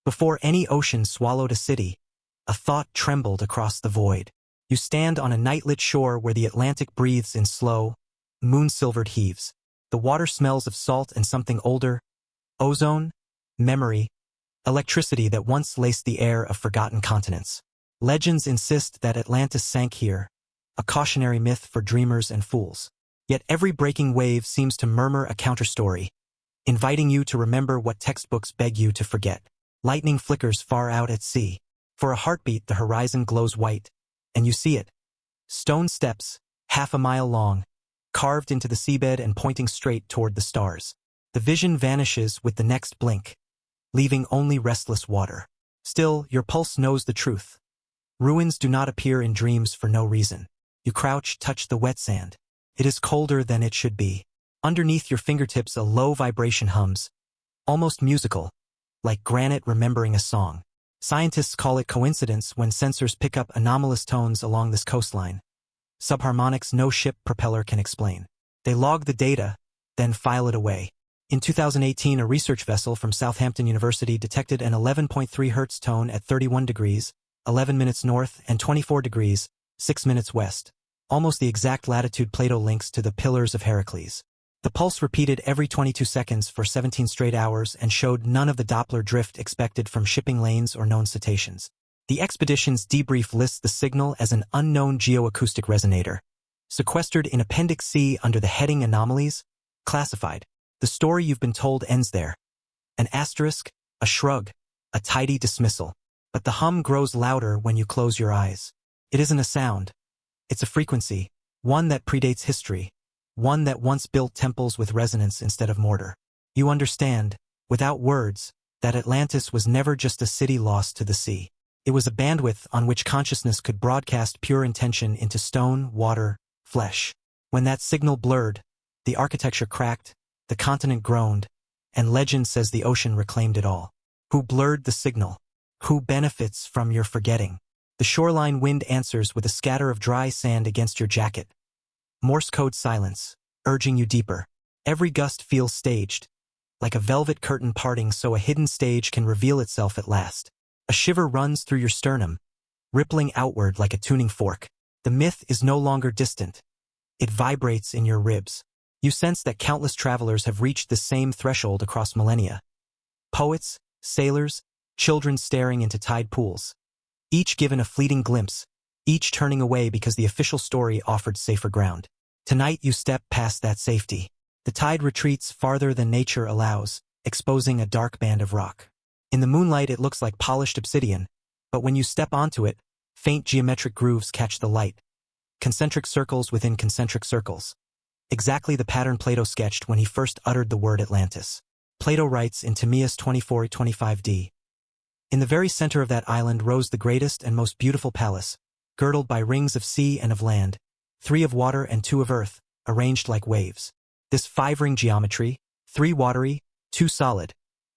Before any ocean swallowed a city, a thought trembled across the void. You stand on a night-lit shore where the Atlantic breathes in slow, moon-silvered heaves. The water smells of salt and something older, ozone, memory, electricity that once laced the air of forgotten continents. Legends insist that Atlantis sank here, a cautionary myth for dreamers and fools. Yet every breaking wave seems to murmur a counterstory, inviting you to remember what textbooks beg you to forget. Lightning flickers far out at sea. For a heartbeat, the horizon glows white, and you see it. Stone steps, half a mile long, carved into the seabed and pointing straight toward the stars. The vision vanishes with the next blink, leaving only restless water. Still, your pulse knows the truth. Ruins do not appear in dreams for no reason. You crouch, touch the wet sand. It is colder than it should be. Underneath your fingertips, a low vibration hums, almost musical, like granite remembering a song. Scientists call it coincidence when sensors pick up anomalous tones along this coastline. Subharmonics no ship propeller can explain. They log the data, then file it away. In 2018, a research vessel from Southampton University detected an 11.3 Hz tone at 31 degrees, 11 minutes north, and 24 degrees, 6 minutes west. Almost the exact latitude Plato links to the Pillars of Heracles. The pulse repeated every 22 seconds for 17 straight hours and showed none of the Doppler drift expected from shipping lanes or known cetaceans. The expedition's debrief lists the signal as an unknown geoacoustic resonator, sequestered in Appendix C under the heading Anomalies, classified. The story you've been told ends there. An asterisk, a shrug, a tidy dismissal. But the hum grows louder when you close your eyes. It isn't a sound. It's a frequency, one that predates history, one that once built temples with resonance instead of mortar. You understand, without words, that Atlantis was never just a city lost to the sea. It was a bandwidth on which consciousness could broadcast pure intention into stone, water, flesh. When that signal blurred, the architecture cracked, the continent groaned, and legend says the ocean reclaimed it all. Who blurred the signal? Who benefits from your forgetting? The shoreline wind answers with a scatter of dry sand against your jacket. Morse code silence, urging you deeper. Every gust feels staged, like a velvet curtain parting so a hidden stage can reveal itself at last. A shiver runs through your sternum, rippling outward like a tuning fork. The myth is no longer distant. It vibrates in your ribs. You sense that countless travelers have reached the same threshold across millennia. Poets, sailors, children staring into tide pools. Each given a fleeting glimpse, each turning away because the official story offered safer ground. Tonight you step past that safety. The tide retreats farther than nature allows, exposing a dark band of rock. In the moonlight it looks like polished obsidian, but when you step onto it, faint geometric grooves catch the light. Concentric circles within concentric circles. Exactly the pattern Plato sketched when he first uttered the word Atlantis. Plato writes in Timaeus 24:25d. In the very center of that island rose the greatest and most beautiful palace, girdled by rings of sea and of land, 3 of water and 2 of earth, arranged like waves. This 5-ring geometry, 3 watery, 2 solid,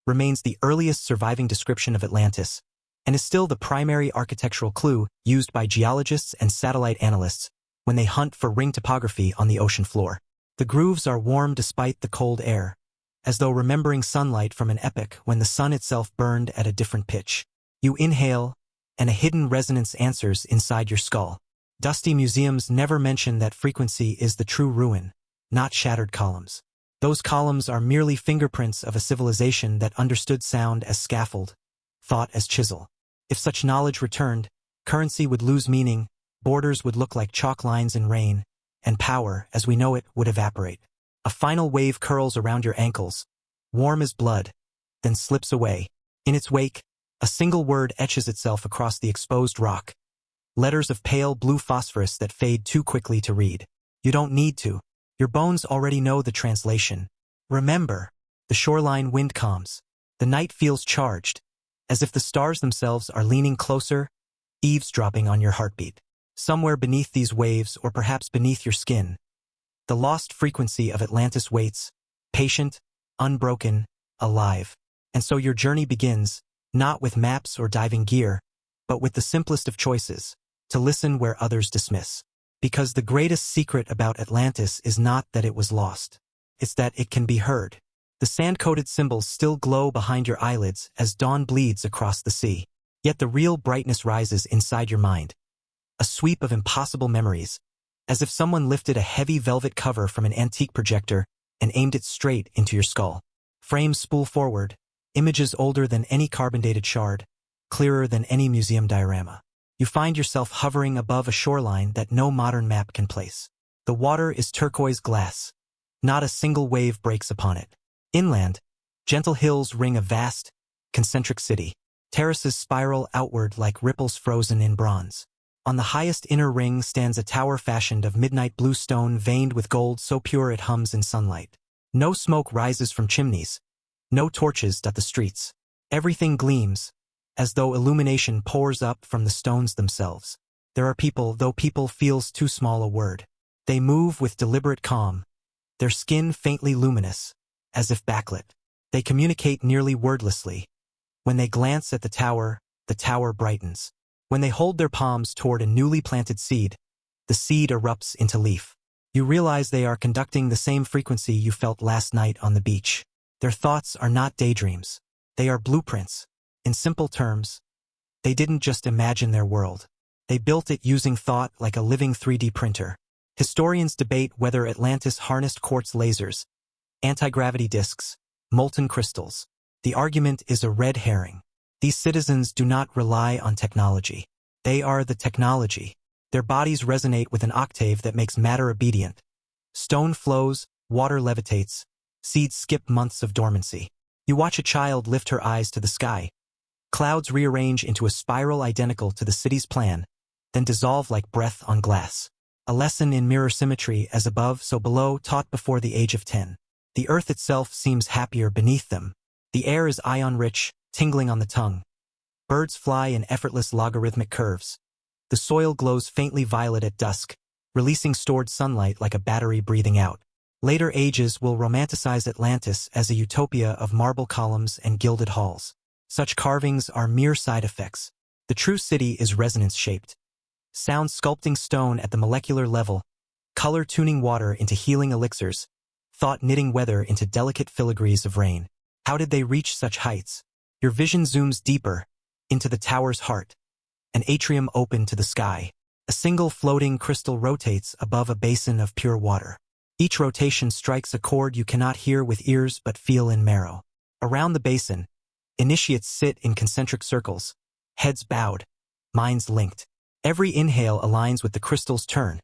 remains the earliest surviving description of Atlantis, and is still the primary architectural clue used by geologists and satellite analysts when they hunt for ring topography on the ocean floor. The grooves are warm despite the cold air, as though remembering sunlight from an epoch when the sun itself burned at a different pitch. You inhale, and a hidden resonance answers inside your skull. Dusty museums never mention that frequency is the true ruin, not shattered columns. Those columns are merely fingerprints of a civilization that understood sound as scaffold, thought as chisel. If such knowledge returned, currency would lose meaning, borders would look like chalk lines in rain, and power, as we know it, would evaporate. A final wave curls around your ankles, warm as blood, then slips away. In its wake, a single word etches itself across the exposed rock. Letters of pale blue phosphorus that fade too quickly to read. You don't need to. Your bones already know the translation. Remember. The shoreline wind calms. The night feels charged, as if the stars themselves are leaning closer, eavesdropping on your heartbeat. Somewhere beneath these waves, or perhaps beneath your skin, the lost frequency of Atlantis waits, patient, unbroken, alive. And so your journey begins, not with maps or diving gear, but with the simplest of choices, to listen where others dismiss. Because the greatest secret about Atlantis is not that it was lost. It's that it can be heard. The sand-coated symbols still glow behind your eyelids as dawn bleeds across the sea. Yet the real brightness rises inside your mind. A sweep of impossible memories, as if someone lifted a heavy velvet cover from an antique projector and aimed it straight into your skull. Frames spool forward, images older than any carbon-dated shard, clearer than any museum diorama. You find yourself hovering above a shoreline that no modern map can place. The water is turquoise glass. Not a single wave breaks upon it. Inland, gentle hills ring a vast, concentric city. Terraces spiral outward like ripples frozen in bronze. On the highest inner ring stands a tower fashioned of midnight blue stone veined with gold so pure it hums in sunlight. No smoke rises from chimneys. No torches dot the streets. Everything gleams, as though illumination pours up from the stones themselves. There are people, though people feels too small a word. They move with deliberate calm, their skin faintly luminous, as if backlit. They communicate nearly wordlessly. When they glance at the tower brightens. When they hold their palms toward a newly planted seed, the seed erupts into leaf. You realize they are conducting the same frequency you felt last night on the beach. Their thoughts are not daydreams. They are blueprints. In simple terms, they didn't just imagine their world. They built it using thought like a living 3D printer. Historians debate whether Atlantis harnessed quartz lasers, anti-gravity disks, molten crystals. The argument is a red herring. These citizens do not rely on technology. They are the technology. Their bodies resonate with an octave that makes matter obedient. Stone flows, water levitates, seeds skip months of dormancy. You watch a child lift her eyes to the sky. Clouds rearrange into a spiral identical to the city's plan, then dissolve like breath on glass. A lesson in mirror symmetry, as above so below, taught before the age of 10. The earth itself seems happier beneath them. The air is ion-rich, tingling on the tongue. Birds fly in effortless logarithmic curves. The soil glows faintly violet at dusk, releasing stored sunlight like a battery breathing out. Later ages will romanticize Atlantis as a utopia of marble columns and gilded halls. Such carvings are mere side effects. The true city is resonance-shaped. Sound sculpting stone at the molecular level, color tuning water into healing elixirs, thought knitting weather into delicate filigrees of rain. How did they reach such heights? Your vision zooms deeper, into the tower's heart. An atrium open to the sky. A single floating crystal rotates above a basin of pure water. Each rotation strikes a chord you cannot hear with ears but feel in marrow. Around the basin, initiates sit in concentric circles, heads bowed, minds linked. Every inhale aligns with the crystal's turn.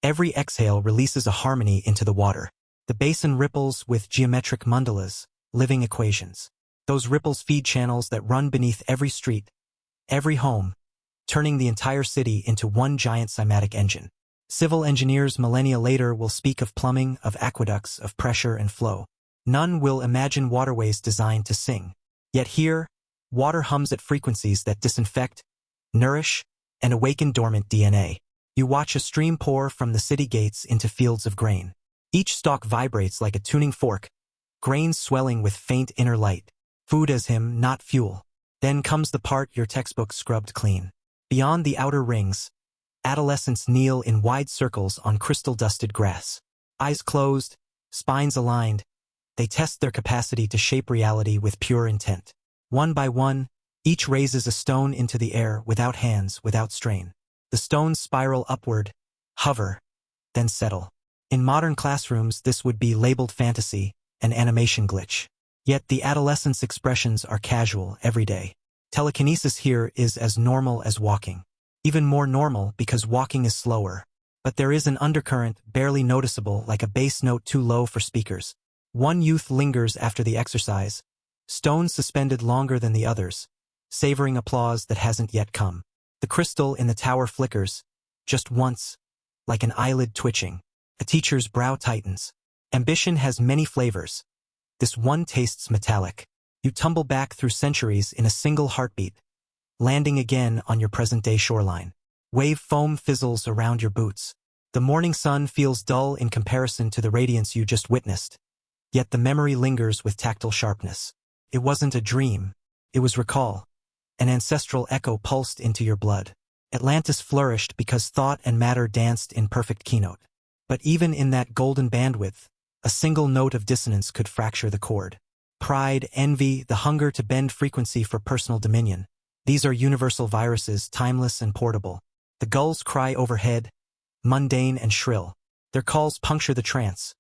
Every exhale releases a harmony into the water. The basin ripples with geometric mandalas, living equations. Those ripples feed channels that run beneath every street, every home, turning the entire city into one giant cymatic engine. Civil engineers millennia later will speak of plumbing, of aqueducts, of pressure and flow. None will imagine waterways designed to sing. Yet here, water hums at frequencies that disinfect, nourish, and awaken dormant DNA. You watch a stream pour from the city gates into fields of grain. Each stalk vibrates like a tuning fork, grains swelling with faint inner light. Food as him, not fuel. Then comes the part your textbook scrubbed clean. Beyond the outer rings, adolescents kneel in wide circles on crystal-dusted grass. Eyes closed, spines aligned, they test their capacity to shape reality with pure intent. One by one, each raises a stone into the air without hands, without strain. The stones spiral upward, hover, then settle. In modern classrooms, this would be labeled fantasy, an animation glitch. Yet the adolescents' expressions are casual, everyday. Telekinesis here is as normal as walking. Even more normal because walking is slower. But there is an undercurrent, barely noticeable, like a bass note too low for speakers. One youth lingers after the exercise, stones suspended longer than the others, savoring applause that hasn't yet come. The crystal in the tower flickers, just once, like an eyelid twitching. A teacher's brow tightens. Ambition has many flavors. This one tastes metallic. You tumble back through centuries in a single heartbeat, landing again on your present-day shoreline. Wave foam fizzles around your boots. The morning sun feels dull in comparison to the radiance you just witnessed. Yet the memory lingers with tactile sharpness. It wasn't a dream. It was recall. An ancestral echo pulsed into your blood. Atlantis flourished because thought and matter danced in perfect keynote. But even in that golden bandwidth, A single note of dissonance could fracture the chord. Pride, envy, the hunger to bend frequency for personal dominion. These are universal viruses, timeless and portable. The gulls cry overhead, mundane and shrill. Their calls puncture the trance,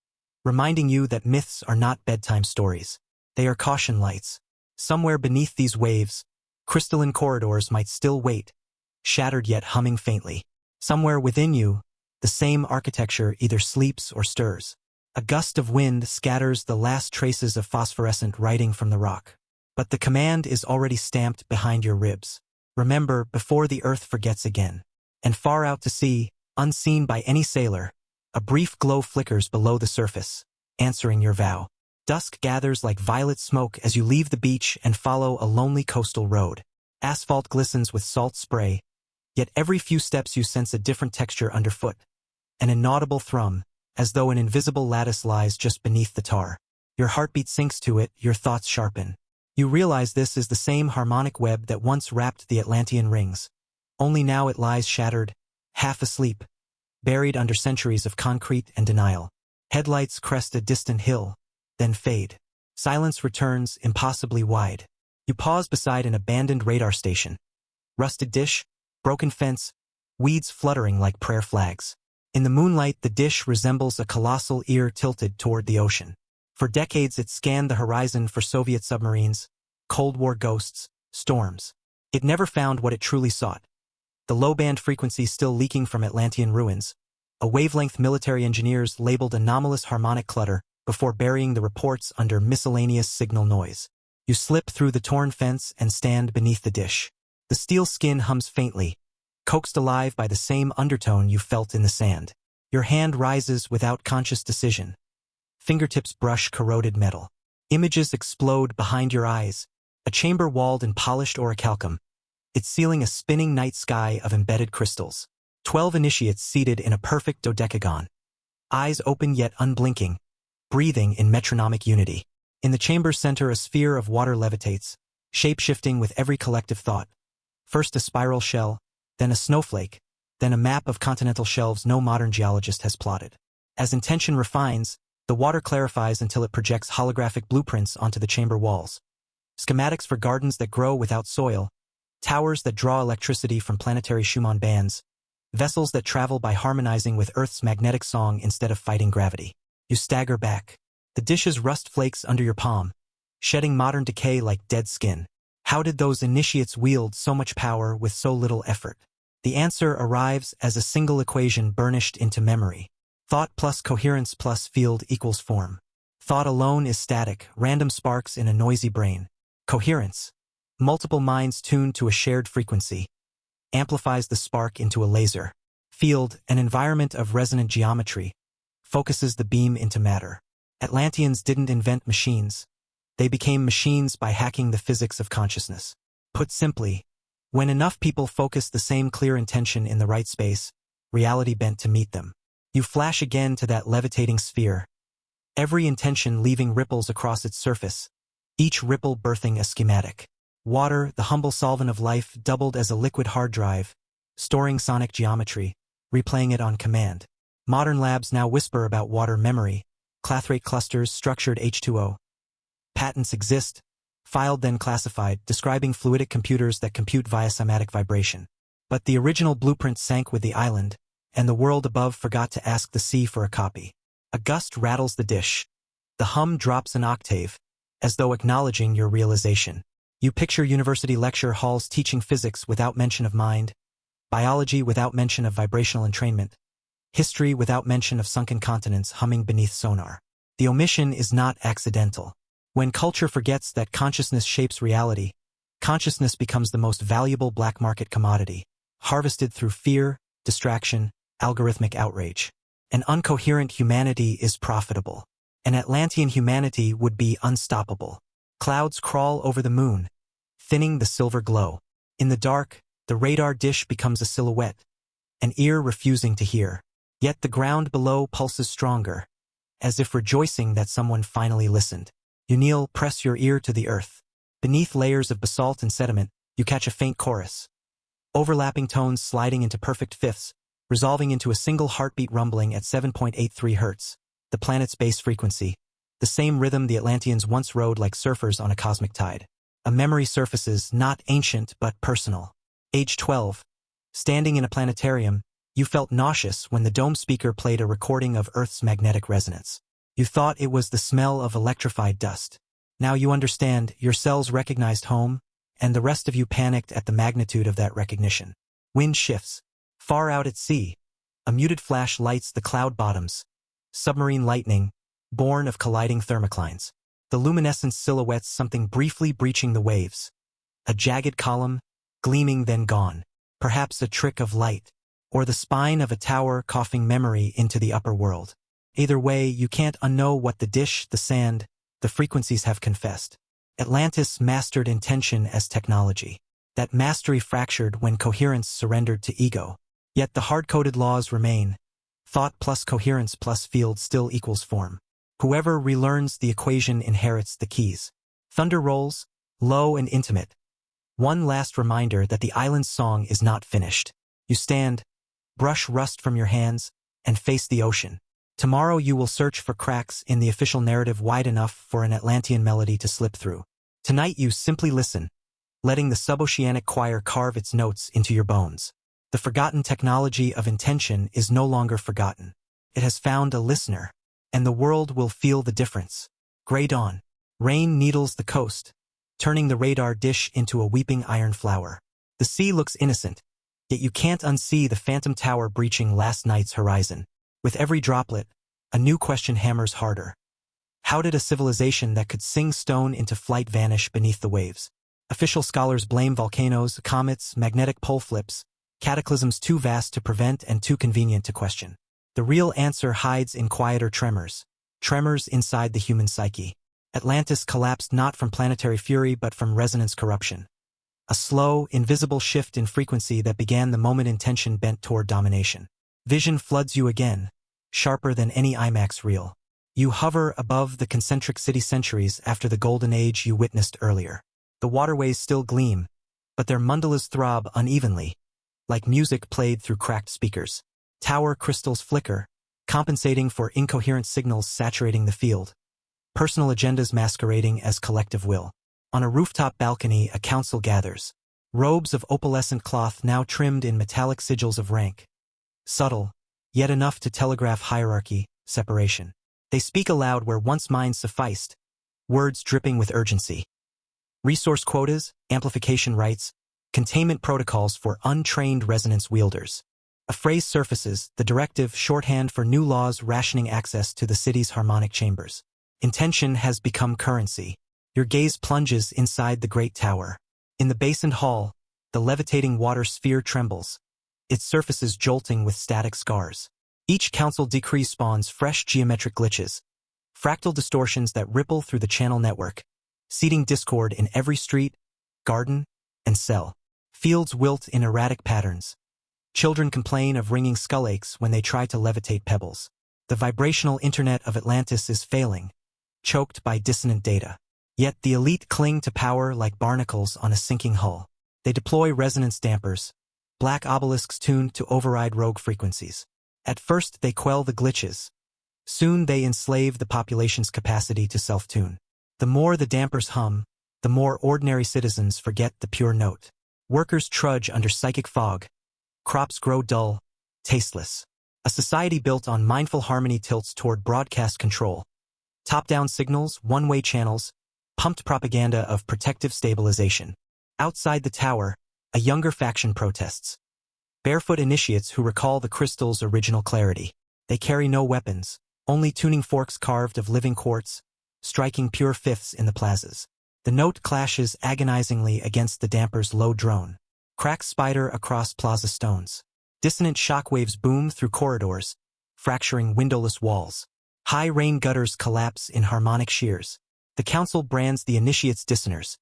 reminding you that myths are not bedtime stories. They are caution lights. Somewhere beneath these waves, crystalline corridors might still wait, shattered yet humming faintly. Somewhere within you, the same architecture either sleeps or stirs. A gust of wind scatters the last traces of phosphorescent writing from the rock. But the command is already stamped behind your ribs. Remember before the earth forgets again. And far out to sea, unseen by any sailor, a brief glow flickers below the surface, answering your vow. Dusk gathers like violet smoke as you leave the beach and follow a lonely coastal road. Asphalt glistens with salt spray, yet every few steps you sense a different texture underfoot. An inaudible thrum, as though an invisible lattice lies just beneath the tar. Your heartbeat sinks to it, your thoughts sharpen. You realize this is the same harmonic web that once wrapped the Atlantean rings. Only now it lies shattered, half asleep, buried under centuries of concrete and denial. Headlights crest a distant hill, then fade. Silence returns, impossibly wide. You pause beside an abandoned radar station. Rusted dish, broken fence, weeds fluttering like prayer flags. In the moonlight, the dish resembles a colossal ear tilted toward the ocean. For decades it scanned the horizon for Soviet submarines, Cold War ghosts, storms. It never found what it truly sought. The low-band frequency still leaking from Atlantean ruins, a wavelength military engineers labeled anomalous harmonic clutter before burying the reports under miscellaneous signal noise. You slip through the torn fence and stand beneath the dish. The steel skin hums faintly, coaxed alive by the same undertone you felt in the sand. Your hand rises without conscious decision. Fingertips brush corroded metal. Images explode behind your eyes, a chamber walled in polished orichalcum, its ceiling a spinning night sky of embedded crystals. 12 initiates seated in a perfect dodecagon. Eyes open yet unblinking, breathing in metronomic unity. In the chamber's center a sphere of water levitates, shape-shifting with every collective thought. First a spiral shell, then a snowflake, then a map of continental shelves no modern geologist has plotted. As intention refines, the water clarifies until it projects holographic blueprints onto the chamber walls. Schematics for gardens that grow without soil, towers that draw electricity from planetary Schumann bands, vessels that travel by harmonizing with Earth's magnetic song instead of fighting gravity. You stagger back. The dish's rust flakes under your palm, shedding modern decay like dead skin. How did those initiates wield so much power with so little effort? The answer arrives as a single equation burnished into memory. Thought plus coherence plus field equals form. Thought alone is static, random sparks in a noisy brain. Coherence, multiple minds tuned to a shared frequency, amplifies the spark into a laser. Field, an environment of resonant geometry, focuses the beam into matter. Atlanteans didn't invent machines. They became machines by hacking the physics of consciousness. Put simply, when enough people focus the same clear intention in the right space, reality bent to meet them. You flash again to that levitating sphere, every intention leaving ripples across its surface, each ripple birthing a schematic. Water, the humble solvent of life, doubled as a liquid hard drive, storing sonic geometry, replaying it on command. Modern labs now whisper about water memory, clathrate clusters, structured H2O. Patents exist, filed then classified, describing fluidic computers that compute via somatic vibration. But the original blueprint sank with the island, and the world above forgot to ask the sea for a copy. A gust rattles the dish. The hum drops an octave, as though acknowledging your realization. You picture university lecture halls teaching physics without mention of mind, biology without mention of vibrational entrainment, history without mention of sunken continents humming beneath sonar. The omission is not accidental. When culture forgets that consciousness shapes reality, consciousness becomes the most valuable black market commodity, harvested through fear, distraction, algorithmic outrage. An incoherent humanity is profitable. An Atlantean humanity would be unstoppable. Clouds crawl over the moon, thinning the silver glow. In the dark, the radar dish becomes a silhouette, an ear refusing to hear. Yet the ground below pulses stronger, as if rejoicing that someone finally listened. You kneel, press your ear to the earth. Beneath layers of basalt and sediment, you catch a faint chorus. Overlapping tones sliding into perfect fifths, resolving into a single heartbeat rumbling at 7.83 hertz. the planet's base frequency, the same rhythm the Atlanteans once rode like surfers on a cosmic tide. A memory surfaces, not ancient but personal. Age 12. Standing in a planetarium, you felt nauseous when the dome speaker played a recording of Earth's magnetic resonance. You thought it was the smell of electrified dust. Now you understand, your cells recognized home, and the rest of you panicked at the magnitude of that recognition. Wind shifts. Far out at sea, a muted flash lights the cloud bottoms. Submarine lightning, born of colliding thermoclines. The luminescence silhouettes something briefly breaching the waves. A jagged column, gleaming then gone. Perhaps a trick of light, or the spine of a tower coughing memory into the upper world. Either way, you can't unknow what the dish, the sand, the frequencies have confessed. Atlantis mastered intention as technology. That mastery fractured when coherence surrendered to ego. Yet the hard-coded laws remain. Thought plus coherence plus field still equals form. Whoever relearns the equation inherits the keys. Thunder rolls, low and intimate. One last reminder that the island's song is not finished. You stand, brush rust from your hands, and face the ocean. Tomorrow you will search for cracks in the official narrative wide enough for an Atlantean melody to slip through. Tonight you simply listen, letting the suboceanic choir carve its notes into your bones. The forgotten technology of intention is no longer forgotten. It has found a listener, and the world will feel the difference. Gray dawn. Rain needles the coast, turning the radar dish into a weeping iron flower. The sea looks innocent, yet you can't unsee the phantom tower breaching last night's horizon. With every droplet, a new question hammers harder. How did a civilization that could sing stone into flight vanish beneath the waves? Official scholars blame volcanoes, comets, magnetic pole flips, cataclysms too vast to prevent and too convenient to question. The real answer hides in quieter tremors. Tremors inside the human psyche. Atlantis collapsed not from planetary fury but from resonance corruption. A slow, invisible shift in frequency that began the moment intention bent toward domination. Vision floods you again, sharper than any IMAX reel. You hover above the concentric city centuries after the golden age you witnessed earlier. The waterways still gleam, but their mandalas throb unevenly, like music played through cracked speakers. Tower crystals flicker, compensating for incoherent signals saturating the field. Personal agendas masquerading as collective will. On a rooftop balcony, a council gathers. Robes of opalescent cloth now trimmed in metallic sigils of rank. Subtle, yet enough to telegraph hierarchy, separation. They speak aloud where once minds sufficed, words dripping with urgency. Resource quotas, amplification rights, containment protocols for untrained resonance wielders. A phrase surfaces, the directive shorthand for new laws rationing access to the city's harmonic chambers. Intention has become currency. Your gaze plunges inside the great tower. In the basined hall, the levitating water sphere trembles, its surfaces jolting with static scars. Each council decree spawns fresh geometric glitches, fractal distortions that ripple through the channel network, seeding discord in every street, garden, and cell. Fields wilt in erratic patterns. Children complain of ringing skull aches when they try to levitate pebbles. The vibrational internet of Atlantis is failing, choked by dissonant data. Yet the elite cling to power like barnacles on a sinking hull. They deploy resonance dampers, black obelisks tuned to override rogue frequencies. At first they quell the glitches. Soon they enslave the population's capacity to self-tune. The more the dampers hum, the more ordinary citizens forget the pure note. Workers trudge under psychic fog. Crops grow dull, tasteless. A society built on mindful harmony tilts toward broadcast control. Top-down signals, one-way channels, pumped propaganda of protective stabilization. Outside the tower, a younger faction protests. Barefoot initiates who recall the crystal's original clarity. They carry no weapons, only tuning forks carved of living quartz, striking pure fifths in the plazas. The note clashes agonizingly against the damper's low drone. Cracks spider across plaza stones. Dissonant shockwaves boom through corridors, fracturing windowless walls. High rain gutters collapse in harmonic shears. The council brands the initiates dissoners,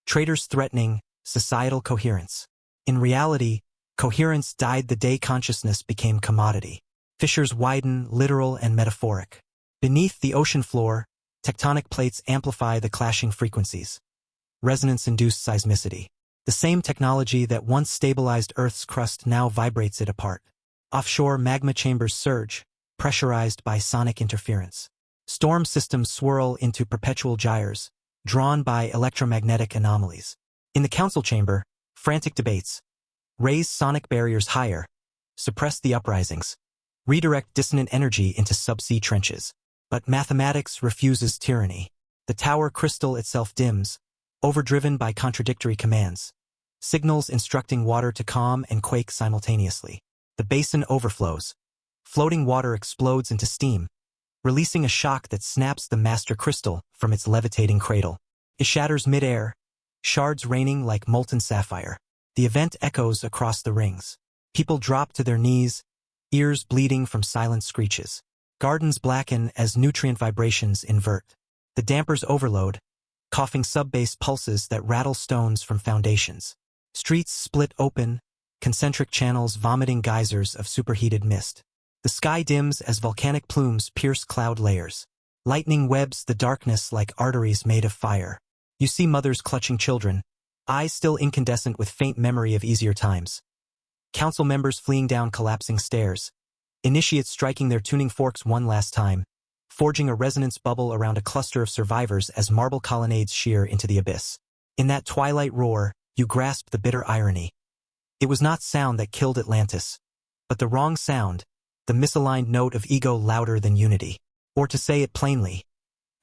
traitors threatening societal coherence. In reality, coherence died the day consciousness became commodity. Fissures widen, literal and metaphoric. Beneath the ocean floor, tectonic plates amplify the clashing frequencies. Resonance-induced seismicity. The same technology that once stabilized Earth's crust now vibrates it apart. Offshore magma chambers surge, pressurized by sonic interference. Storm systems swirl into perpetual gyres, drawn by electromagnetic anomalies. In the council chamber, frantic debates. Raise sonic barriers higher, suppress the uprisings, redirect dissonant energy into subsea trenches. But mathematics refuses tyranny. The tower crystal itself dims, overdriven by contradictory commands. Signals instructing water to calm and quake simultaneously. The basin overflows. Floating water explodes into steam, releasing a shock that snaps the master crystal from its levitating cradle. It shatters mid-air, shards raining like molten sapphire. The event echoes across the rings. People drop to their knees, ears bleeding from silent screeches. Gardens blacken as nutrient vibrations invert. The dampers overload, coughing sub-bass pulses that rattle stones from foundations. Streets split open, concentric channels vomiting geysers of superheated mist. The sky dims as volcanic plumes pierce cloud layers. Lightning webs the darkness like arteries made of fire. You see mothers clutching children, eyes still incandescent with faint memory of easier times. Council members fleeing down collapsing stairs. Initiates striking their tuning forks one last time, forging a resonance bubble around a cluster of survivors as marble colonnades shear into the abyss. In that twilight roar, you grasp the bitter irony. It was not sound that killed Atlantis, but the wrong sound, the misaligned note of ego louder than unity. Or to say it plainly,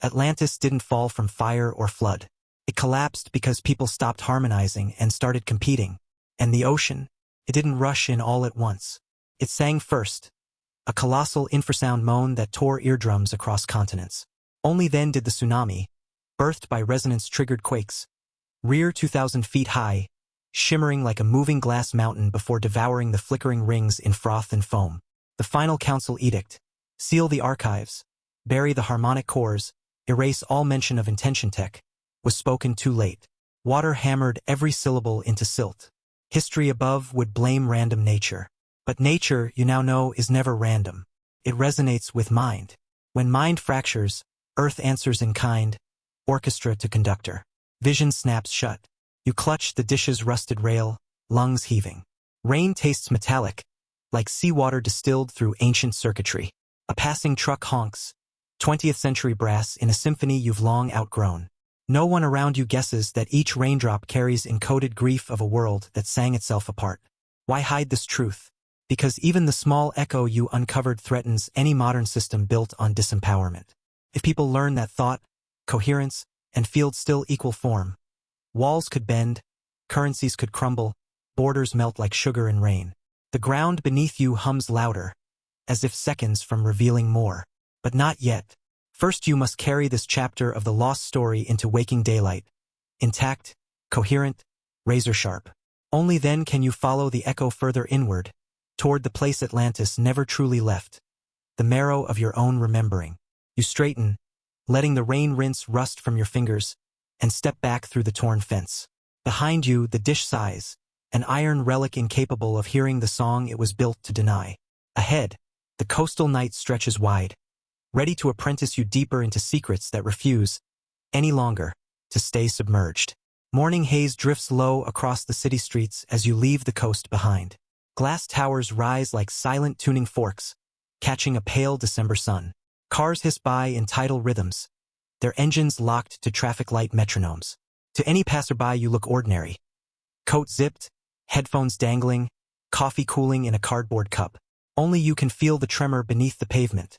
Atlantis didn't fall from fire or flood. It collapsed because people stopped harmonizing and started competing. And the ocean, it didn't rush in all at once. It sang first, a colossal infrasound moan that tore eardrums across continents. Only then did the tsunami, birthed by resonance-triggered quakes, rear 2,000 feet high, shimmering like a moving glass mountain before devouring the flickering rings in froth and foam. The final council edict: seal the archives, bury the harmonic cores, erase all mention of intention tech, was spoken too late. Water hammered every syllable into silt. History above would blame random nature. But nature, you now know, is never random. It resonates with mind. When mind fractures, earth answers in kind, orchestra to conductor. Vision snaps shut. You clutch the dish's rusted rail, lungs heaving. Rain tastes metallic, like seawater distilled through ancient circuitry. A passing truck honks, 20th century brass in a symphony you've long outgrown. No one around you guesses that each raindrop carries encoded grief of a world that sang itself apart. Why hide this truth? Because even the small echo you uncovered threatens any modern system built on disempowerment. If people learn that thought, coherence, and field still equal form, walls could bend, currencies could crumble, borders melt like sugar in rain. The ground beneath you hums louder, as if seconds from revealing more. But not yet. First you must carry this chapter of the lost story into waking daylight, intact, coherent, razor-sharp. Only then can you follow the echo further inward, toward the place Atlantis never truly left, the marrow of your own remembering. You straighten, letting the rain rinse rust from your fingers, and step back through the torn fence. Behind you, the dish sighs, an iron relic incapable of hearing the song it was built to deny. Ahead, the coastal night stretches wide, ready to apprentice you deeper into secrets that refuse, any longer, to stay submerged. Morning haze drifts low across the city streets as you leave the coast behind. Glass towers rise like silent tuning forks, catching a pale December sun. Cars hiss by in tidal rhythms, their engines locked to traffic light metronomes. To any passerby you look ordinary. Coat zipped, headphones dangling, coffee cooling in a cardboard cup. Only you can feel the tremor beneath the pavement,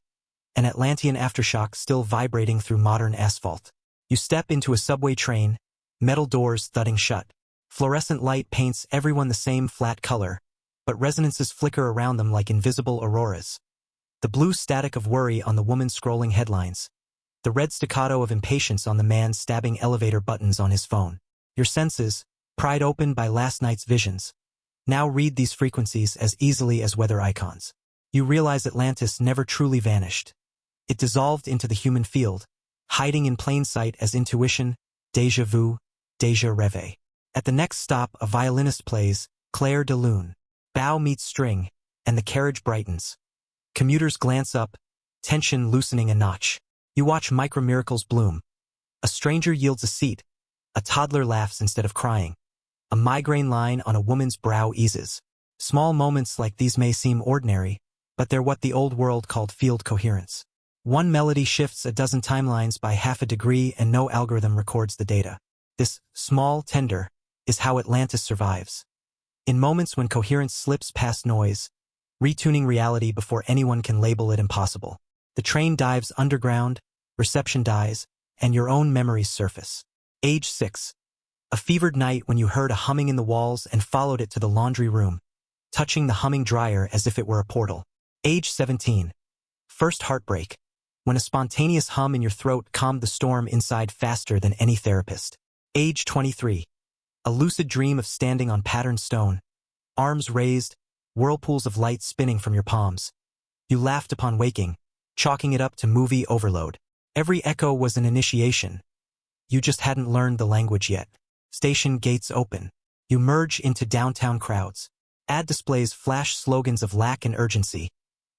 an Atlantean aftershock still vibrating through modern asphalt. You step into a subway train, metal doors thudding shut. Fluorescent light paints everyone the same flat color, but resonances flicker around them like invisible auroras. The blue static of worry on the woman scrolling headlines. The red staccato of impatience on the man stabbing elevator buttons on his phone. Your senses, pried open by last night's visions, now read these frequencies as easily as weather icons. You realize Atlantis never truly vanished. It dissolved into the human field, hiding in plain sight as intuition, déjà vu, déjà rêvé. At the next stop, a violinist plays Clair de Lune. Bow meets string, and the carriage brightens. Commuters glance up, tension loosening a notch. You watch micro-miracles bloom. A stranger yields a seat. A toddler laughs instead of crying. A migraine line on a woman's brow eases. Small moments like these may seem ordinary, but they're what the old world called field coherence. One melody shifts a dozen timelines by half a degree and no algorithm records the data. This small tender is how Atlantis survives. In moments when coherence slips past noise, retuning reality before anyone can label it impossible. The train dives underground, reception dies, and your own memories surface. Age 6. A fevered night when you heard a humming in the walls and followed it to the laundry room, touching the humming dryer as if it were a portal. Age 17. First heartbreak. When a spontaneous hum in your throat calmed the storm inside faster than any therapist. Age 23. A lucid dream of standing on patterned stone, arms raised, whirlpools of light spinning from your palms. You laughed upon waking, chalking it up to movie overload. Every echo was an initiation. You just hadn't learned the language yet. Station gates open. You merge into downtown crowds. Ad displays flash slogans of lack and urgency.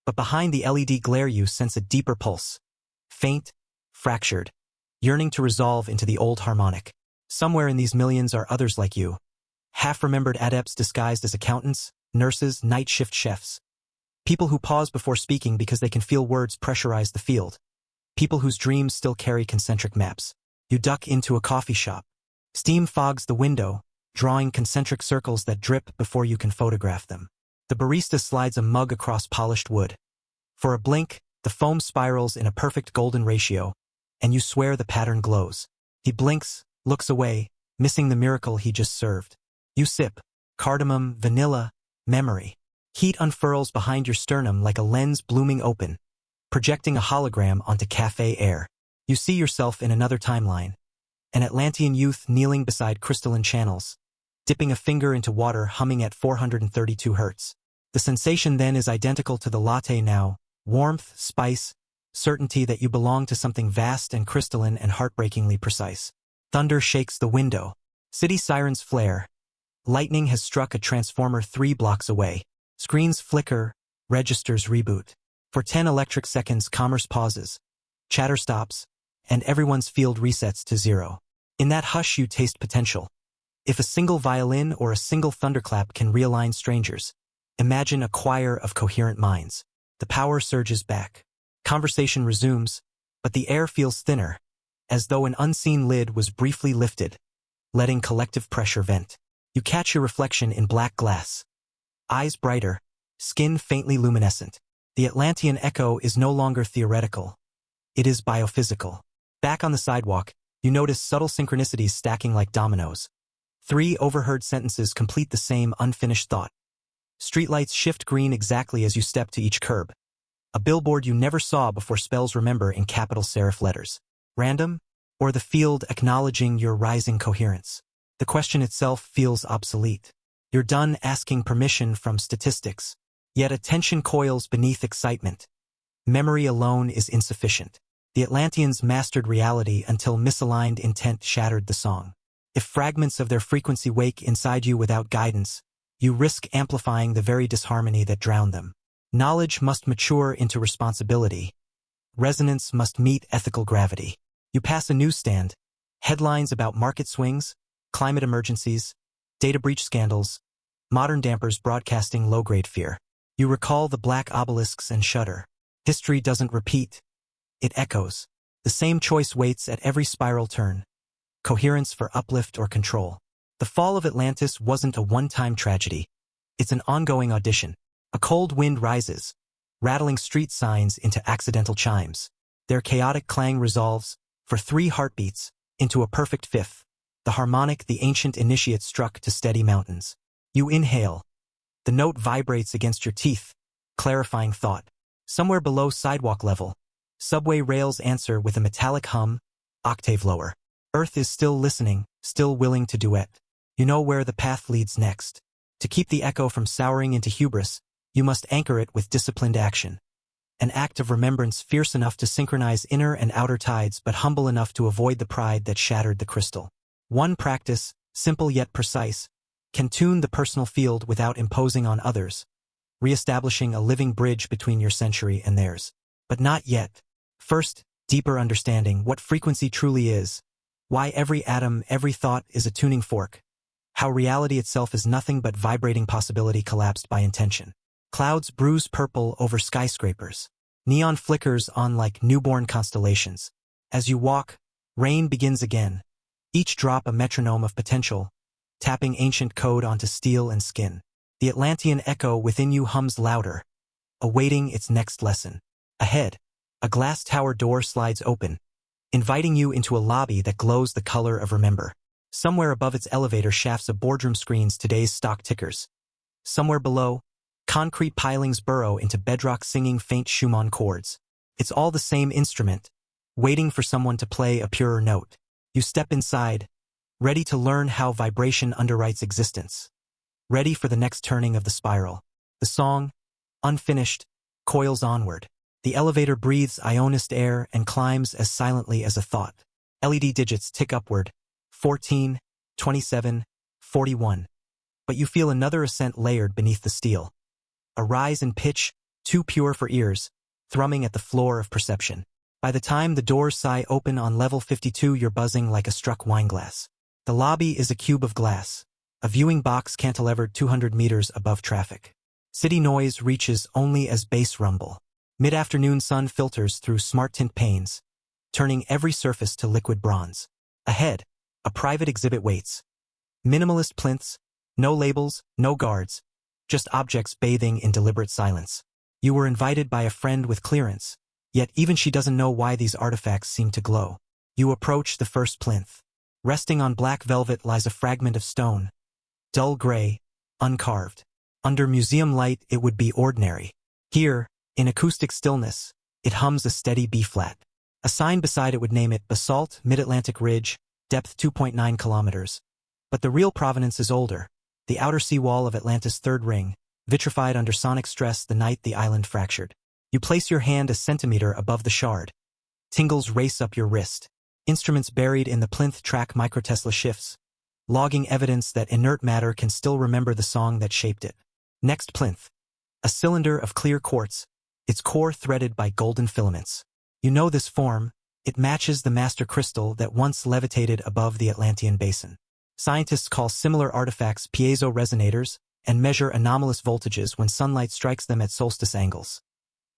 But behind the LED glare you sense a deeper pulse. Faint, fractured, yearning to resolve into the old harmonic. Somewhere in these millions are others like you. Half-remembered adepts disguised as accountants, nurses, night shift chefs. People who pause before speaking because they can feel words pressurize the field. People whose dreams still carry concentric maps. You duck into a coffee shop. Steam fogs the window, drawing concentric circles that drip before you can photograph them. The barista slides a mug across polished wood. For a blink, the foam spirals in a perfect golden ratio, and you swear the pattern glows. He blinks, looks away, missing the miracle he just served. You sip. Cardamom, vanilla, memory. Heat unfurls behind your sternum like a lens blooming open, projecting a hologram onto cafe air. You see yourself in another timeline. An Atlantean youth kneeling beside crystalline channels, dipping a finger into water humming at 432 hertz. The sensation then is identical to the latte now, warmth, spice, certainty that you belong to something vast and crystalline and heartbreakingly precise. Thunder shakes the window. City sirens flare. Lightning has struck a transformer 3 blocks away. Screens flicker, registers reboot. For 10 electric seconds commerce pauses. Chatter stops, and everyone's field resets to 0. In that hush you taste potential. If a single violin or a single thunderclap can realign strangers, imagine a choir of coherent minds. The power surges back. Conversation resumes, but the air feels thinner, as though an unseen lid was briefly lifted, letting collective pressure vent. You catch your reflection in black glass. Eyes brighter, skin faintly luminescent. The Atlantean echo is no longer theoretical. It is biophysical. Back on the sidewalk, you notice subtle synchronicities stacking like dominoes. 3 overheard sentences complete the same unfinished thought. Streetlights shift green exactly as you step to each curb. A billboard you never saw before spells remember in capital serif letters. Random? Or the field acknowledging your rising coherence? The question itself feels obsolete. You're done asking permission from statistics. Yet attention coils beneath excitement. Memory alone is insufficient. The Atlanteans mastered reality until misaligned intent shattered the song. If fragments of their frequency wake inside you without guidance, you risk amplifying the very disharmony that drowned them. Knowledge must mature into responsibility. Resonance must meet ethical gravity. You pass a newsstand. Headlines about market swings, climate emergencies, data breach scandals, modern dampers broadcasting low-grade fear. You recall the black obelisks and shudder. History doesn't repeat. It echoes. The same choice waits at every spiral turn. Coherence for uplift or control. The fall of Atlantis wasn't a one-time tragedy. It's an ongoing audition. A cold wind rises, rattling street signs into accidental chimes. Their chaotic clang resolves, for 3 heartbeats, into a perfect fifth, the harmonic the ancient initiate struck to steady mountains. You inhale. The note vibrates against your teeth, clarifying thought. Somewhere below sidewalk level, subway rails answer with a metallic hum, octave lower. Earth is still listening, still willing to duet. You know where the path leads next. To keep the echo from souring into hubris, you must anchor it with disciplined action. An act of remembrance fierce enough to synchronize inner and outer tides but humble enough to avoid the pride that shattered the crystal. One practice, simple yet precise, can tune the personal field without imposing on others, re-establishing a living bridge between your century and theirs. But not yet. First, deeper understanding what frequency truly is, why every atom, every thought is a tuning fork, how reality itself is nothing but vibrating possibility collapsed by intention. Clouds bruise purple over skyscrapers. Neon flickers on like newborn constellations. As you walk, rain begins again, each drop a metronome of potential, tapping ancient code onto steel and skin. The Atlantean echo within you hums louder, awaiting its next lesson. Ahead, a glass tower door slides open, inviting you into a lobby that glows the color of remember. Somewhere above its elevator shafts a boardroom screens today's stock tickers. Somewhere below, concrete pilings burrow into bedrock singing faint Schumann chords. It's all the same instrument, waiting for someone to play a purer note. You step inside, ready to learn how vibration underwrites existence. Ready for the next turning of the spiral. The song, unfinished, coils onward. The elevator breathes ionized air and climbs as silently as a thought. LED digits tick upward, 14, 27, 41. But you feel another ascent layered beneath the steel. A rise in pitch, too pure for ears, thrumming at the floor of perception. By the time the doors sigh open on level 52, you're buzzing like a struck wineglass. The lobby is a cube of glass, a viewing box cantilevered 200 meters above traffic. City noise reaches only as bass rumble. Mid-afternoon sun filters through smart tint panes, turning every surface to liquid bronze. Ahead, a private exhibit waits. Minimalist plinths, no labels, no guards, just objects bathing in deliberate silence. You were invited by a friend with clearance, yet even she doesn't know why these artifacts seem to glow. You approach the first plinth. Resting on black velvet lies a fragment of stone, dull gray, uncarved. Under museum light it would be ordinary. Here, in acoustic stillness, it hums a steady B-flat. A sign beside it would name it Basalt, Mid-Atlantic Ridge, depth 2.9 kilometers. But the real provenance is older. The outer seawall of Atlantis' third ring, vitrified under sonic stress the night the island fractured. You place your hand a centimeter above the shard. Tingles race up your wrist. Instruments buried in the plinth track microtesla shifts, logging evidence that inert matter can still remember the song that shaped it. Next plinth. A cylinder of clear quartz, its core threaded by golden filaments. You know this form, it matches the master crystal that once levitated above the Atlantean basin. Scientists call similar artifacts piezo resonators and measure anomalous voltages when sunlight strikes them at solstice angles.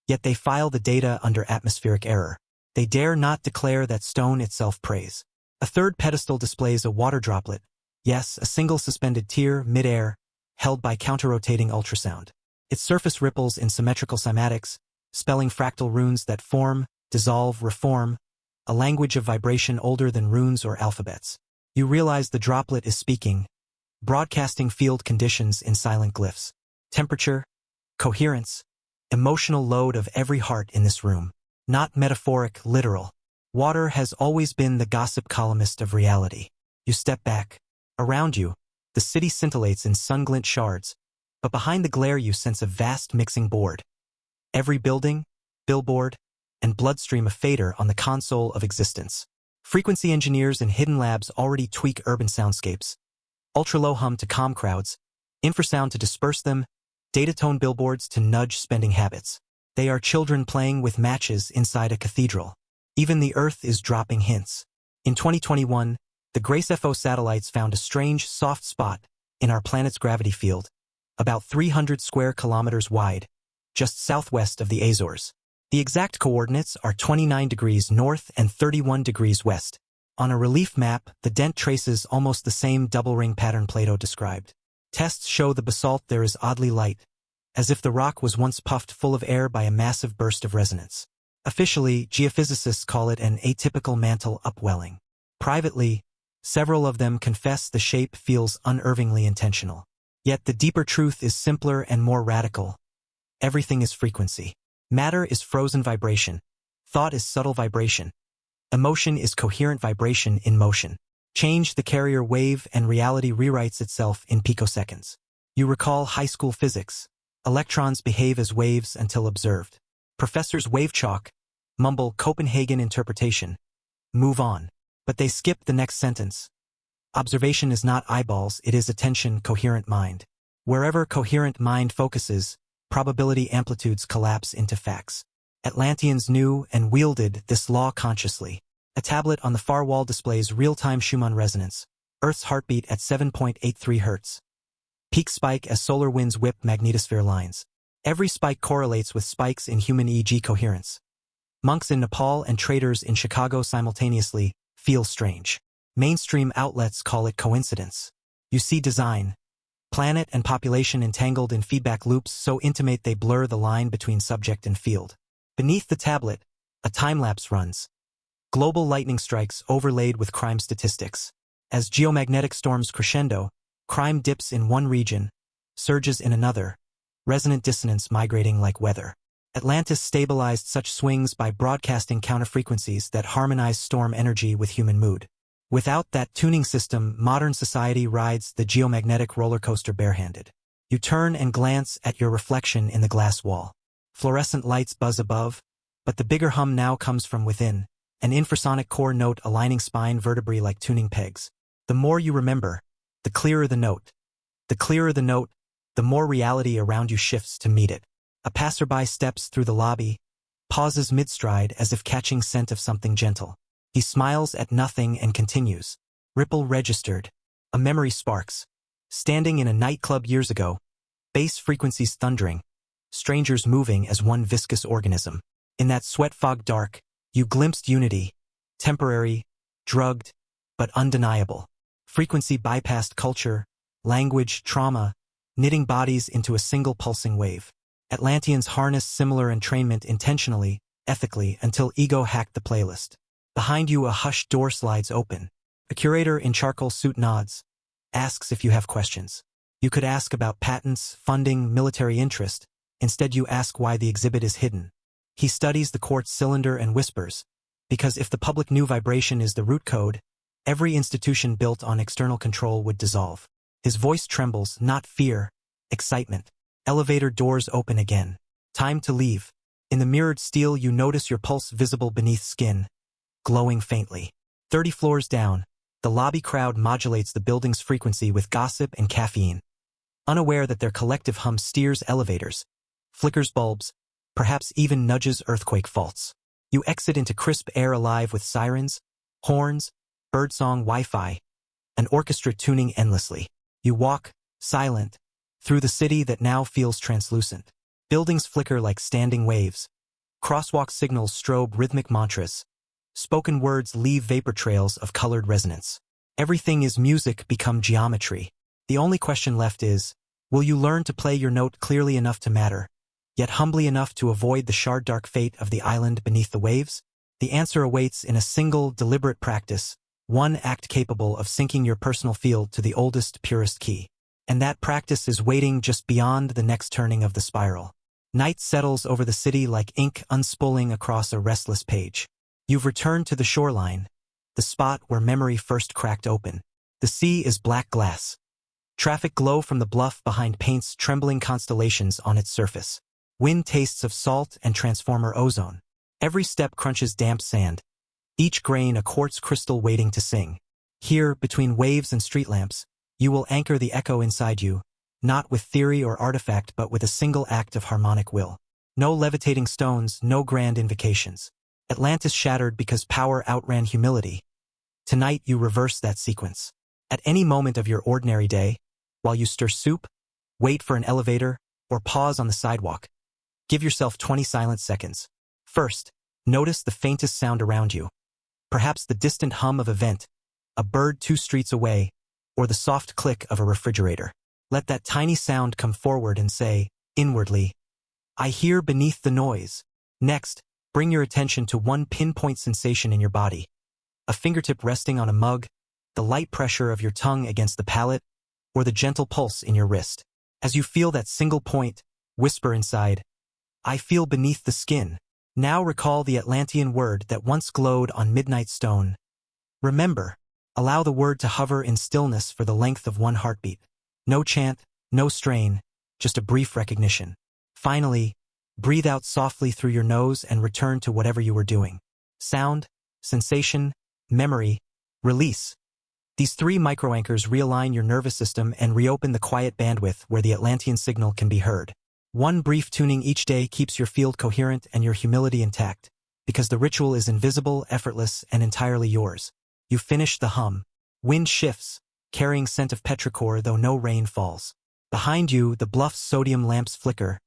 Yet they file the data under atmospheric error. They dare not declare that stone itself prays. A third pedestal displays a water droplet, yes, a single suspended tear mid-air, held by counter-rotating ultrasound. Its surface ripples in symmetrical cymatics, spelling fractal runes that form, dissolve, reform, a language of vibration older than runes or alphabets. You realize the droplet is speaking, broadcasting field conditions in silent glyphs. Temperature, coherence, emotional load of every heart in this room. Not metaphoric, literal. Water has always been the gossip columnist of reality. You step back. Around you, the city scintillates in sun-glint shards, but behind the glare you sense a vast mixing board. Every building, billboard, and bloodstream a fader on the console of existence. Frequency engineers in hidden labs already tweak urban soundscapes. Ultra-low hum to calm crowds, infrasound to disperse them, data-tone billboards to nudge spending habits. They are children playing with matches inside a cathedral. Even the Earth is dropping hints. In 2021, the GRACE-FO satellites found a strange, soft spot in our planet's gravity field, about 300 square kilometers wide, just southwest of the Azores. The exact coordinates are 29 degrees north and 31 degrees west. On a relief map, the dent traces almost the same double-ring pattern Plato described. Tests show the basalt there is oddly light, as if the rock was once puffed full of air by a massive burst of resonance. Officially, geophysicists call it an atypical mantle upwelling. Privately, several of them confess the shape feels unnervingly intentional. Yet the deeper truth is simpler and more radical. Everything is frequency. Matter is frozen vibration. Thought is subtle vibration. Emotion is coherent vibration in motion. Change the carrier wave and reality rewrites itself in picoseconds. You recall high school physics. Electrons behave as waves until observed. Professors wave chalk, mumble Copenhagen interpretation, move on. But they skip the next sentence. Observation is not eyeballs, it is attention, coherent mind. Wherever coherent mind focuses, probability amplitudes collapse into facts. Atlanteans knew and wielded this law consciously. A tablet on the far wall displays real-time Schumann resonance, Earth's heartbeat at 7.83 Hz. Peak spike as solar winds whip magnetosphere lines. Every spike correlates with spikes in human EEG coherence. Monks in Nepal and traders in Chicago simultaneously feel strange. Mainstream outlets call it coincidence. You see design, planet and population entangled in feedback loops so intimate they blur the line between subject and field. Beneath the tablet, a time-lapse runs. Global lightning strikes overlaid with crime statistics. As geomagnetic storms crescendo, crime dips in one region, surges in another, resonant dissonance migrating like weather. Atlantis stabilized such swings by broadcasting counterfrequencies that harmonize storm energy with human mood. Without that tuning system, modern society rides the geomagnetic roller coaster barehanded. You turn and glance at your reflection in the glass wall. Fluorescent lights buzz above, but the bigger hum now comes from within, an infrasonic core note aligning spine vertebrae like tuning pegs. The more you remember, the clearer the note. The clearer the note, the more reality around you shifts to meet it. A passerby steps through the lobby, pauses mid-stride as if catching scent of something gentle. He smiles at nothing and continues. Ripple registered. A memory sparks. Standing in a nightclub years ago. Bass frequencies thundering. Strangers moving as one viscous organism. In that sweat fog dark, you glimpsed unity. Temporary, drugged, but undeniable. Frequency bypassed culture, language, trauma, knitting bodies into a single pulsing wave. Atlanteans harnessed similar entrainment intentionally, ethically, until ego hacked the playlist. Behind you a hushed door slides open. A curator in charcoal suit nods, asks if you have questions. You could ask about patents, funding, military interest. Instead you ask why the exhibit is hidden. He studies the quartz cylinder and whispers, because if the public knew vibration is the root code, every institution built on external control would dissolve. His voice trembles, not fear, excitement. Elevator doors open again. Time to leave. In the mirrored steel you notice your pulse visible beneath skin, glowing faintly. 30 floors down, the lobby crowd modulates the building's frequency with gossip and caffeine. Unaware that their collective hum steers elevators, flickers bulbs, perhaps even nudges earthquake faults. You exit into crisp air alive with sirens, horns, birdsong, Wi-Fi, an orchestra tuning endlessly. You walk, silent, through the city that now feels translucent. Buildings flicker like standing waves. Crosswalk signals strobe rhythmic mantras. Spoken words leave vapor trails of colored resonance. Everything is music become geometry. The only question left is, will you learn to play your note clearly enough to matter, yet humbly enough to avoid the shard dark fate of the island beneath the waves? The answer awaits in a single, deliberate practice, one act capable of syncing your personal field to the oldest, purest key. And that practice is waiting just beyond the next turning of the spiral. Night settles over the city like ink unspooling across a restless page. You've returned to the shoreline, the spot where memory first cracked open. The sea is black glass. Traffic glow from the bluff behind paints trembling constellations on its surface. Wind tastes of salt and transformer ozone. Every step crunches damp sand, each grain a quartz crystal waiting to sing. Here, between waves and street lamps, you will anchor the echo inside you, not with theory or artifact but with a single act of harmonic will. No levitating stones, no grand invocations. Atlantis shattered because power outran humility. Tonight you reverse that sequence. At any moment of your ordinary day, while you stir soup, wait for an elevator, or pause on the sidewalk, give yourself 20 silent seconds. First, notice the faintest sound around you. Perhaps the distant hum of a vent, a bird 2 streets away, or the soft click of a refrigerator. Let that tiny sound come forward and say, inwardly, I hear beneath the noise. Next, bring your attention to one pinpoint sensation in your body. A fingertip resting on a mug, the light pressure of your tongue against the palate, or the gentle pulse in your wrist. As you feel that single point, whisper inside, I feel beneath the skin. Now recall the Atlantean word that once glowed on midnight stone. Remember, allow the word to hover in stillness for the length of one heartbeat. No chant, no strain, just a brief recognition. Finally, breathe out softly through your nose and return to whatever you were doing. Sound, sensation, memory, release. These 3 microanchors realign your nervous system and reopen the quiet bandwidth where the Atlantean signal can be heard. One brief tuning each day keeps your field coherent and your humility intact, because the ritual is invisible, effortless, and entirely yours. You finish the hum. Wind shifts, carrying scent of petrichor though no rain falls. Behind you, the bluff's sodium lamps flicker,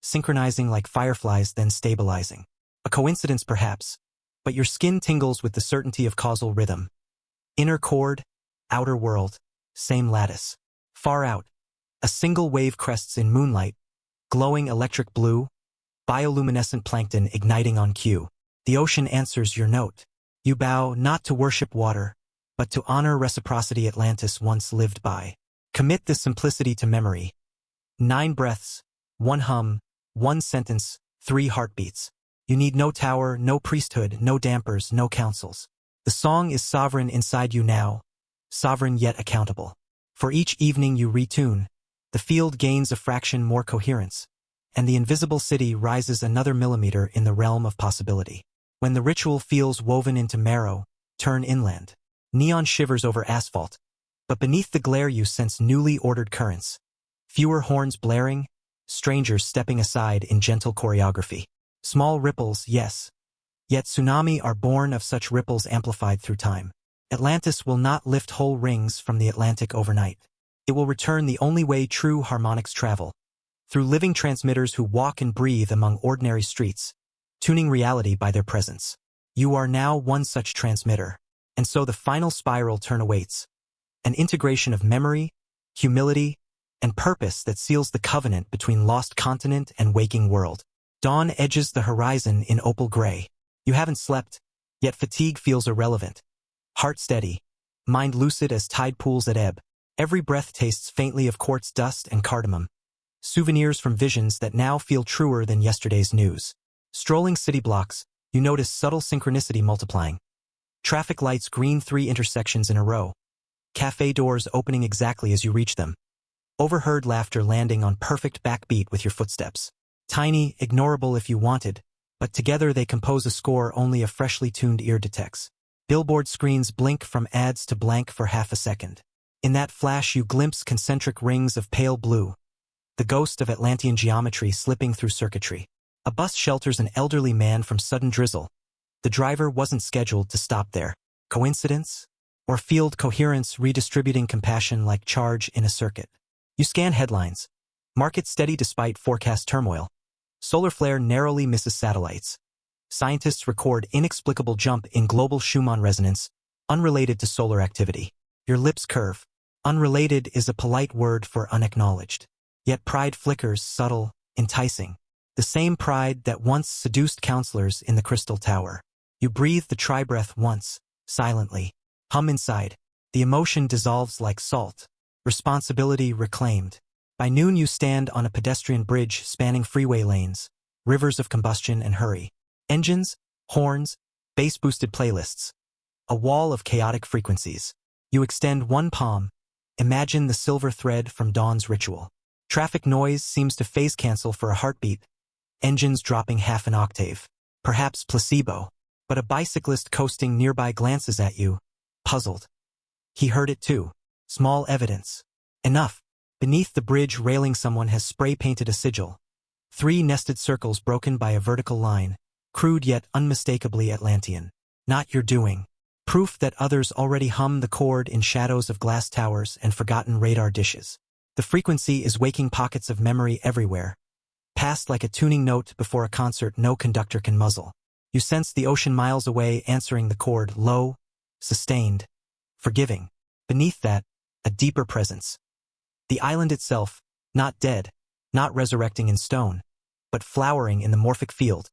synchronizing like fireflies then stabilizing. A coincidence perhaps, but your skin tingles with the certainty of causal rhythm. Inner chord, outer world, same lattice. Far out, a single wave crests in moonlight, glowing electric blue, bioluminescent plankton igniting on cue. The ocean answers your note. You bow not to worship water, but to honor reciprocity Atlantis once lived by. Commit this simplicity to memory. 9 breaths, 1 hum, 1 sentence, 3 heartbeats. You need no tower, no priesthood, no dampers, no councils. The song is sovereign inside you now, sovereign yet accountable. For each evening you retune, the field gains a fraction more coherence, and the invisible city rises another millimeter in the realm of possibility. When the ritual feels woven into marrow, turn inland. Neon shivers over asphalt, but beneath the glare you sense newly ordered currents. Fewer horns blaring, strangers stepping aside in gentle choreography. Small ripples, yes, yet tsunami are born of such ripples amplified through time. Atlantis will not lift whole rings from the Atlantic overnight. It will return the only way true harmonics travel, through living transmitters who walk and breathe among ordinary streets, tuning reality by their presence. You are now one such transmitter, and so the final spiral turn awaits, an integration of memory, humility, and purpose that seals the covenant between lost continent and waking world. Dawn edges the horizon in opal gray. You haven't slept, yet fatigue feels irrelevant. Heart steady, mind lucid as tide pools at ebb. Every breath tastes faintly of quartz dust and cardamom, souvenirs from visions that now feel truer than yesterday's news. Strolling city blocks, you notice subtle synchronicity multiplying. Traffic lights green 3 intersections in a row. Cafe doors opening exactly as you reach them. Overheard laughter landing on perfect backbeat with your footsteps. Tiny, ignorable if you wanted, but together they compose a score only a freshly tuned ear detects. Billboard screens blink from ads to blank for half a second. In that flash you glimpse concentric rings of pale blue, the ghost of Atlantean geometry slipping through circuitry. A bus shelters an elderly man from sudden drizzle. The driver wasn't scheduled to stop there. Coincidence? Or field coherence redistributing compassion like charge in a circuit? You scan headlines. Market steady despite forecast turmoil. Solar flare narrowly misses satellites. Scientists record inexplicable jump in global Schumann resonance, unrelated to solar activity. Your lips curve. Unrelated is a polite word for unacknowledged. Yet pride flickers, subtle, enticing. The same pride that once seduced counselors in the crystal tower. You breathe the tri-breath once, silently. Hum inside. The emotion dissolves like salt. Responsibility reclaimed. By noon you stand on a pedestrian bridge spanning freeway lanes, rivers of combustion and hurry. Engines, horns, bass-boosted playlists. A wall of chaotic frequencies. You extend one palm. Imagine the silver thread from dawn's ritual. Traffic noise seems to phase cancel for a heartbeat. Engines dropping half an octave. Perhaps placebo. But a bicyclist coasting nearby glances at you, puzzled. He heard it too. Small evidence. Enough. Beneath the bridge railing someone has spray-painted a sigil. 3 nested circles broken by a vertical line, crude yet unmistakably Atlantean. Not your doing. Proof that others already hum the chord in shadows of glass towers and forgotten radar dishes. The frequency is waking pockets of memory everywhere. Passed like a tuning note before a concert no conductor can muzzle. You sense the ocean miles away answering the chord, low, sustained, forgiving. Beneath that, a deeper presence. The island itself, not dead, not resurrecting in stone, but flowering in the morphic field,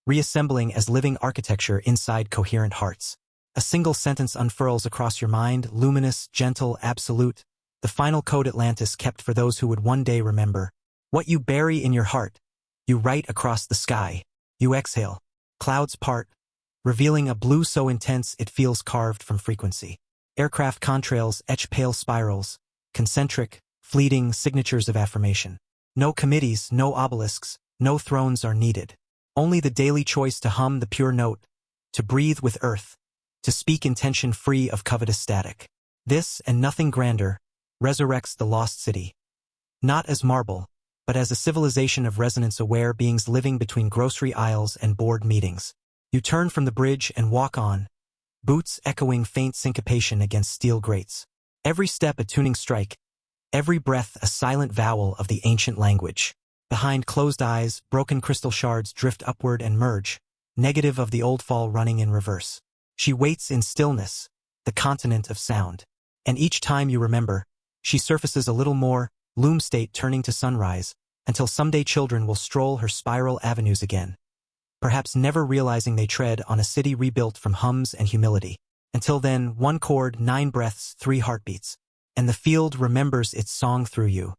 reassembling as living architecture inside coherent hearts. A single sentence unfurls across your mind, luminous, gentle, absolute, the final code Atlantis kept for those who would one day remember. What you bury in your heart, you write across the sky. You exhale. Clouds part, revealing a blue so intense it feels carved from frequency. Aircraft contrails etch pale spirals, concentric, fleeting signatures of affirmation. No committees, no obelisks, no thrones are needed. Only the daily choice to hum the pure note, to breathe with earth, to speak intention free of covetous static. This, and nothing grander, resurrects the lost city. Not as marble, but as a civilization of resonance-aware beings living between grocery aisles and board meetings. You turn from the bridge and walk on, boots echoing faint syncopation against steel grates. Every step a tuning strike, every breath a silent vowel of the ancient language. Behind closed eyes, broken crystal shards drift upward and merge, negative of the old fall running in reverse. She waits in stillness, the continent of sound. And each time you remember, she surfaces a little more, loom state turning to sunrise, until someday children will stroll her spiral avenues again. Perhaps never realizing they tread on a city rebuilt from hums and humility. Until then, one chord, 9 breaths, 3 heartbeats. And the field remembers its song through you.